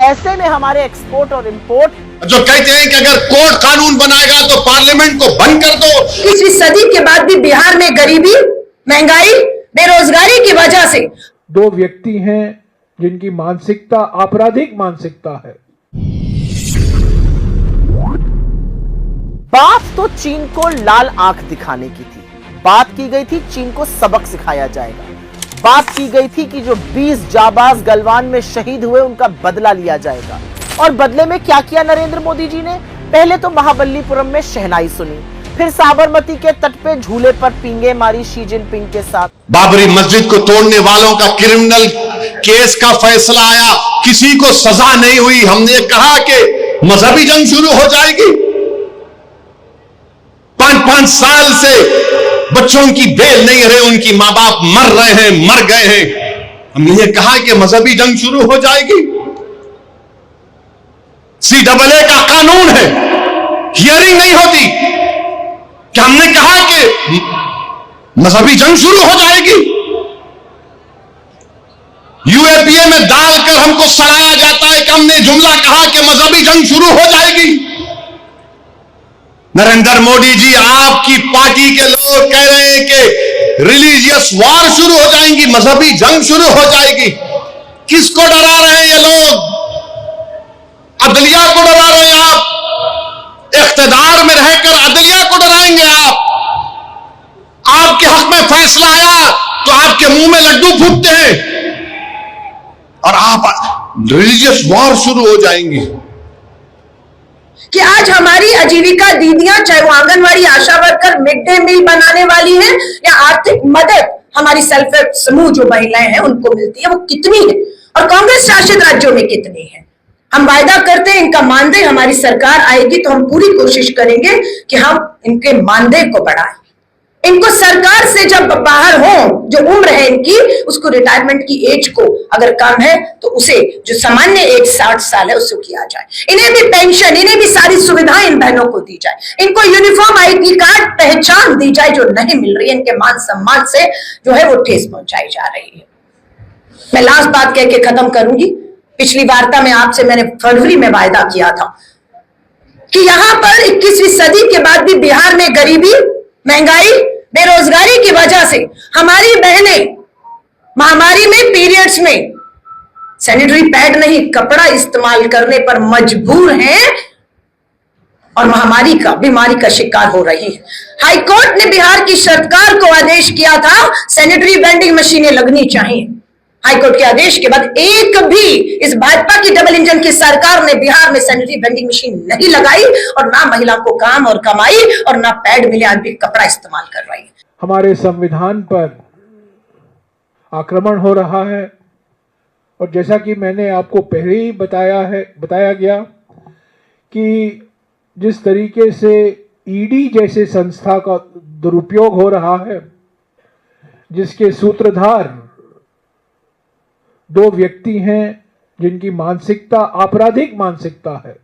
ऐसे में हमारे एक्सपोर्ट और इंपोर्ट जो कहते हैं कि अगर कोर्ट कानून बनाएगा तो पार्लियामेंट को बंद कर दो। 21वीं सदी के बाद भी बिहार में गरीबी, महंगाई, बेरोजगारी की वजह से दो व्यक्ति हैं जिनकी मानसिकता आपराधिक मानसिकता है। बात तो चीन को लाल आंख दिखाने की थी, बात की गई थी चीन को सबक सिखाया जाएगा, बात की गई थी कि जो 20 जाबाज गलवान में शहीद हुए उनका बदला लिया जाएगा। और बदले में क्या किया नरेंद्र मोदी जी ने? पहले तो महाबलीपुरम में शहनाई सुनी, फिर साबरमती के तट पे झूले पर पींगे मारी शी जिनपिंग के साथ। बाबरी मस्जिद को तोड़ने वालों का क्रिमिनल केस का फैसला आया, किसी को सजा नहीं हुई। हमने कहा कि मजहबी जंग शुरू हो जाएगी। 5-5 साल से बच्चों की बेल नहीं रहे, उनकी मां बाप मर रहे हैं, मर गए हैं। हमने ये कहा कि मजहबी जंग शुरू हो जाएगी। CAA का कानून है, हियरिंग नहीं होती। क्या हमने कहा कि मजहबी जंग शुरू हो जाएगी? UAPA में डालकर हमको सराहा जाता है कि हमने जुमला कहा कि मजहबी जंग शुरू हो जाएगी। नरेंद्र मोदी जी, आपकी पार्टी के लोग कह रहे हैं कि रिलीजियस वॉर शुरू हो जाएंगी, मजहबी जंग शुरू हो जाएगी। किसको डरा रहे हैं ये लोग? अदलिया को डरा रहे हैं आप। इख्तिदार में रहकर अदलिया को डराएंगे आप। आपके हक में फैसला आया तो आपके मुंह में लड्डू फूटते हैं और आप रिलीजियस वॉर शुरू हो जाएंगी। कि आज हमारी आजीविका दीदियां, चाहे वो आंगनवाड़ी, आशा वर्कर, मिड डे मील बनाने वाली हैं या आर्थिक मदद हमारी सेल्फ हेल्प समूह जो महिलाएं हैं उनको मिलती है, वो कितनी है और कांग्रेस शासित राज्यों में कितनी है। हम वायदा करते हैं इनका मानदेय, हमारी सरकार आएगी तो हम पूरी कोशिश करेंगे कि हम इनके मानदेय को बढ़ाएं। इनको सरकार से जब बाहर हो, जो उम्र है इनकी, उसको रिटायरमेंट की एज को अगर कम है तो उसे जो सामान्य एज 60 साल है उसको किया जाए। इन्हें भी पेंशन, इन्हें भी सारी सुविधाएं इन बहनों को दी जाए। इनको यूनिफॉर्म ID कार्ड पहचान दी जाए जो नहीं मिल रही है। इनके मान सम्मान से जो है वो ठेस पहुंचाई जा रही है। मैं लास्ट बात कह के खत्म करूंगी। पिछली वार्ता में आपसे मैंने फरवरी में वायदा किया था कि यहां पर 21वीं सदी के बाद भी बिहार में गरीबी, महंगाई, बेरोजगारी की वजह से हमारी बहनें महामारी में, पीरियड्स में सैनिटरी पैड नहीं, कपड़ा इस्तेमाल करने पर मजबूर हैं और महामारी का, बीमारी का शिकार हो रही है। हाईकोर्ट ने बिहार की सरकार को आदेश किया था सैनिटरी वेंडिंग मशीनें लगनी चाहिए। हाईकोर्ट के आदेश के बाद एक भी इस भाजपा की डबल इंजन की सरकार ने बिहार में सैनिटरी वेंडिंग मशीन नहीं लगाई और ना महिला को काम और कमाई और ना पैड मिले, आज भी कपड़ा इस्तेमाल कर रही है। हमारे संविधान पर आक्रमण हो रहा है और जैसा कि मैंने आपको पहले ही बताया गया कि जिस तरीके से ED जैसे संस्था का दुरुपयोग हो रहा है, जिसके सूत्रधार दो व्यक्ति हैं जिनकी मानसिकता आपराधिक मानसिकता है।